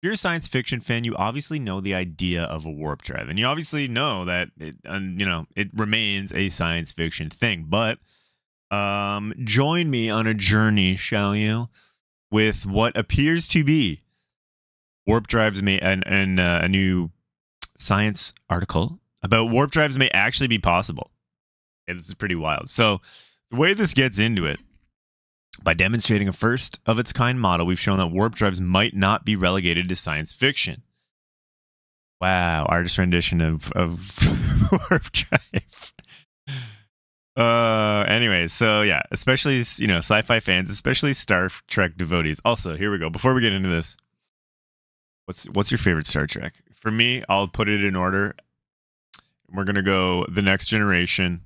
you're a science fiction fan, you obviously know the idea of a warp drive, and you obviously know that it remains a science fiction thing. But join me on a journey, shall you, with what appears to be warp drives may and a new science article about warp drives may actually be possible. Yeah, this is pretty wild. So the way this gets into it, by demonstrating a first of its kind model, we've shown that warp drives might not be relegated to science fiction. Wow, artist rendition of warp drive. Anyway, so yeah, especially sci-fi fans, especially Star Trek devotees. Also, here we go. Before we get into this, what's your favorite Star Trek? For me, I'll put it in order. We're gonna go The Next Generation,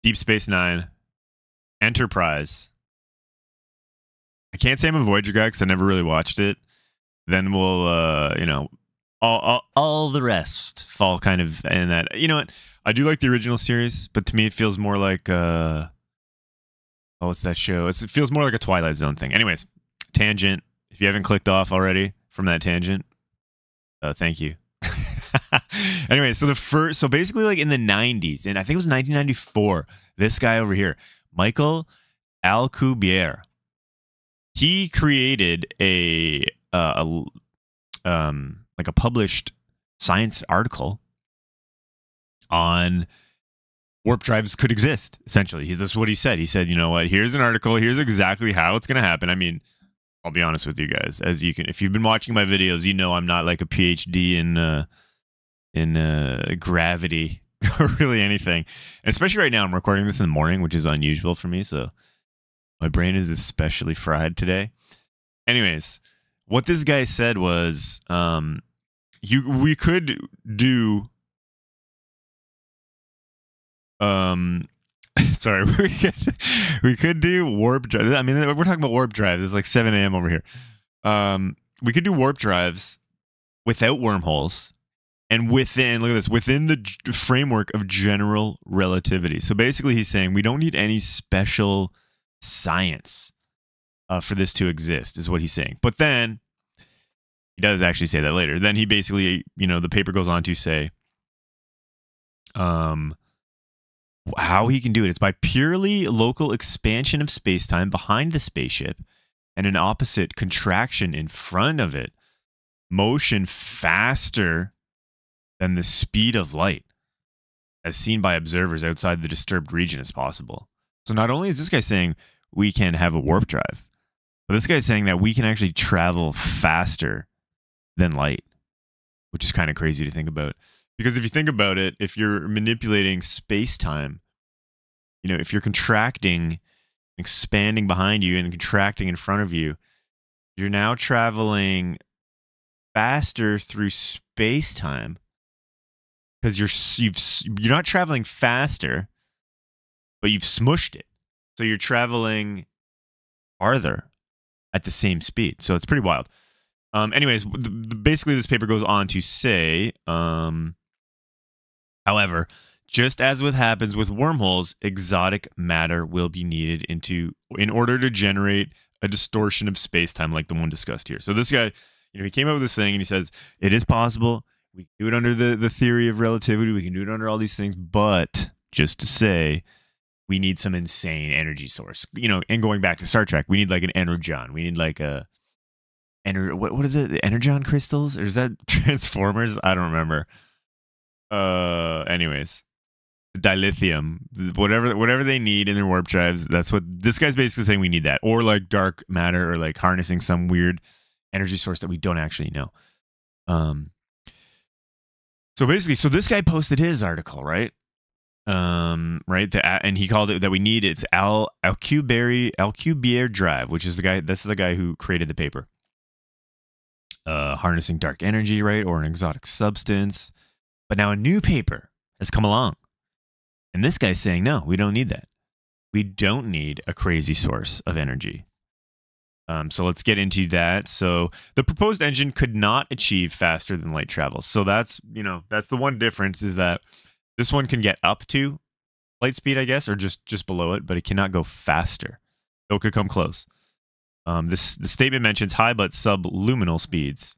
Deep Space Nine, Enterprise. I can't say I'm a Voyager guy because I never really watched it. Then we'll, all the rest fall kind of in that. You know what? I do like the original series, but to me it feels more like what's that show? It feels more like a Twilight Zone thing. Anyways, tangent. If you haven't clicked off already from that tangent, thank you. Anyway, so basically like in the 90s, and I think it was 1994, this guy over here, Michael Alcubierre, he created a published science article on warp drives could exist. Essentially, that's what he said. He said, you know what? Here's an article. Here's exactly how it's going to happen. I mean, I'll be honest with you guys. If you've been watching my videos, you know I'm not like a PhD in gravity or really anything. And especially right now, I'm recording this in the morning, which is unusual for me. So my brain is especially fried today. Anyways, what this guy said was, we could do, sorry, we could do warp drive. I mean, we're talking about warp drives. It's like 7 a.m. over here. We could do warp drives without wormholes. And within, look at this, within the framework of general relativity. So basically he's saying we don't need any special science for this to exist, is what he's saying. But then, he does actually say that later. Then he basically, the paper goes on to say how he can do it. It's by purely local expansion of spacetime behind the spaceship and an opposite contraction in front of it. Motion faster than the speed of light, as seen by observers outside the disturbed region as possible. So not only is this guy saying we can have a warp drive, but this guy's saying that we can actually travel faster than light, which is kind of crazy to think about. Because if you think about it, if you're manipulating space-time, if you're contracting, expanding behind you and contracting in front of you, you're now traveling faster through space-time. Because you're not traveling faster, but you've smushed it. So you're traveling farther at the same speed. So it's pretty wild. Anyways, basically this paper goes on to say, however, just as happens with wormholes, exotic matter will be needed in order to generate a distortion of space-time like the one discussed here. So this guy, he came up with this thing and he says, it is possible. We can do it under the theory of relativity. We can do it under all these things. But just to say, we need some insane energy source. And going back to Star Trek, we need like an energon. We need like what is it? The energon crystals? Or is that Transformers? I don't remember. Anyways, dilithium, whatever they need in their warp drives. That's what this guy's basically saying. We need that, or like dark matter, or like harnessing some weird energy source that we don't actually know. So basically, this guy posted his article, right? And he called it that we need. It's Alcubierre drive, which is that's the guy who created the paper. Harnessing dark energy, right, or an exotic substance. But now a new paper has come along, and this guy's saying, no, we don't need that. We don't need a crazy source of energy. So let's get into that. So the proposed engine could not achieve faster than light travel. So that's the one difference, is that this one can get up to light speed, I guess, or just below it, but it cannot go faster. Though it could come close. The statement mentions high but subluminal speeds.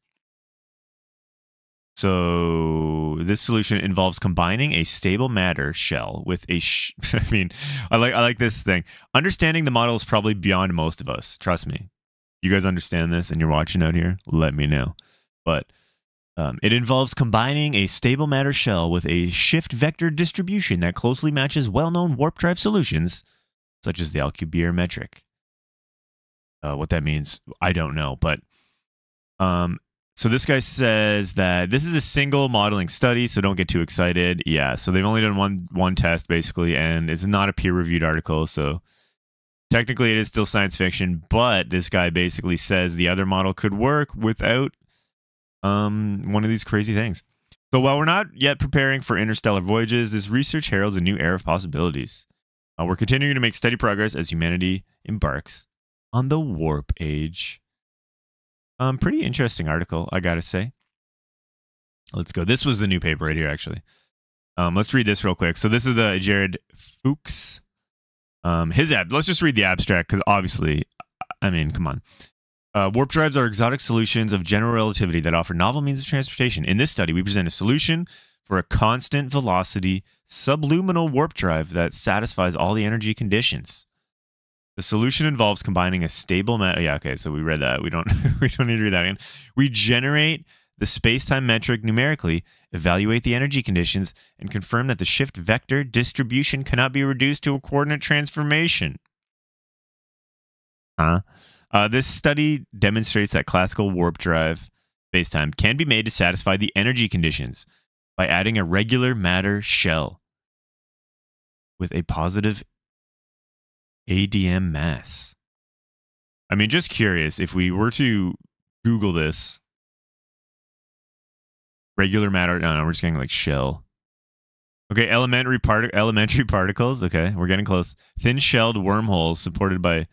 So this solution involves combining a stable matter shell with a I mean, I like this thing. Understanding the model is probably beyond most of us. Trust me. You guys understand this and you're watching out here? Let me know. But it involves combining a stable matter shell with a shift vector distribution that closely matches well-known warp drive solutions, such as the Alcubierre metric. What that means, I don't know. But so this guy says that this is a single modeling study, so don't get too excited. Yeah, so they've only done one test, basically, and it's not a peer-reviewed article, so technically it is still science fiction, but this guy basically says the other model could work without one of these crazy things. So while we're not yet preparing for interstellar voyages, this research heralds a new era of possibilities. We're continuing to make steady progress as humanity embarks on the warp age. Pretty interesting article, I gotta say. Let's go. This was the new paper right here, actually. Let's read this real quick. So this is the Jared Fuchs. Let's just read the abstract, because obviously, I mean, come on. Warp drives are exotic solutions of general relativity that offer novel means of transportation. In this study, we present a solution for a constant velocity subluminal warp drive that satisfies all the energy conditions. The solution involves combining a stable matter. Yeah, okay, so we read that. We don't we don't need to read that again. We generate the space-time metric numerically, evaluate the energy conditions, and confirm that the shift vector distribution cannot be reduced to a coordinate transformation. This study demonstrates that classical warp drive spacetime can be made to satisfy the energy conditions by adding a regular matter shell with a positive ADM mass. I mean, just curious, if we were to Google this, regular matter, no, we're just getting like shell. Okay, elementary particles. Okay, we're getting close. Thin-shelled wormholes supported by...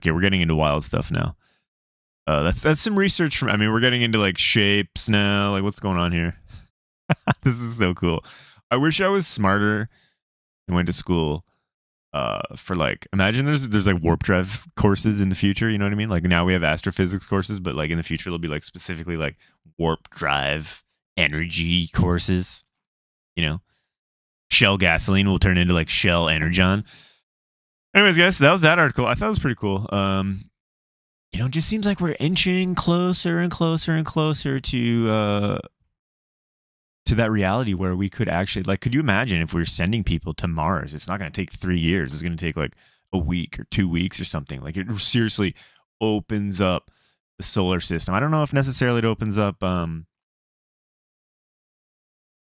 Okay, we're getting into wild stuff now. That's some research from... I mean, we're getting into like shapes now. Like, what's going on here? This is so cool. I wish I was smarter and went to school for like... Imagine there's like warp drive courses in the future. You know what I mean? Like now we have astrophysics courses, but like in the future there'll be like specifically like warp drive energy courses. You know, Shell gasoline will turn into like Shell Energon. Anyways, guys, that was that article. I thought it was pretty cool. You know, it just seems like we're inching closer and closer and closer to that reality where we could actually, like, could you imagine if we were sending people to Mars? It's not going to take 3 years. It's going to take like a week or 2 weeks or something. Like, it seriously opens up the solar system. I don't know if necessarily it opens up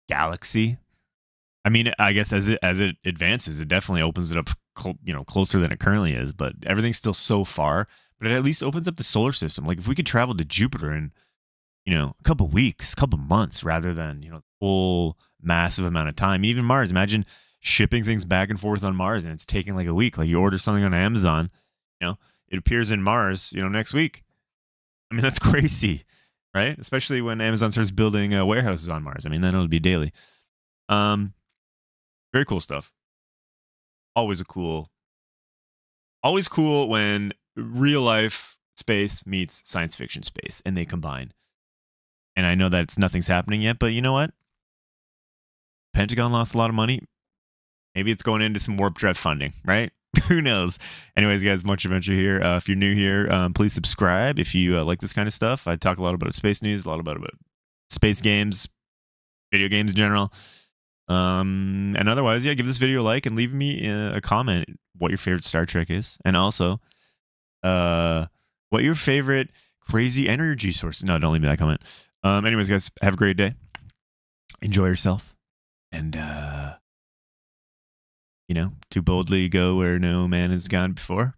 galaxy. I mean, I guess as it advances, it definitely opens it up, you know, closer than it currently is. But everything's still so far. But it at least opens up the solar system. Like if we could travel to Jupiter in, you know, a couple weeks, couple months, rather than, you know, full massive amount of time. Even Mars. Imagine shipping things back and forth on Mars, and it's taking like a week. Like you order something on Amazon, you know, it appears in Mars, you know, next week. I mean, that's crazy, right? Especially when Amazon starts building warehouses on Mars. I mean, then it'll be daily. Very cool stuff. Always cool when real life space meets science fiction space and they combine. And I know that nothing's happening yet, but you know what? Pentagon lost a lot of money. Maybe it's going into some warp drive funding, right? Who knows? Anyways, guys, much adventure here. If you're new here, please subscribe if you like this kind of stuff. I talk a lot about space news, a lot about space games, video games in general. And otherwise, yeah, give this video a like and leave me a comment what your favorite Star Trek is, and also what your favorite crazy energy source. No, don't leave me that comment. Anyways, guys, have a great day. Enjoy yourself, and you know, to boldly go where no man has gone before.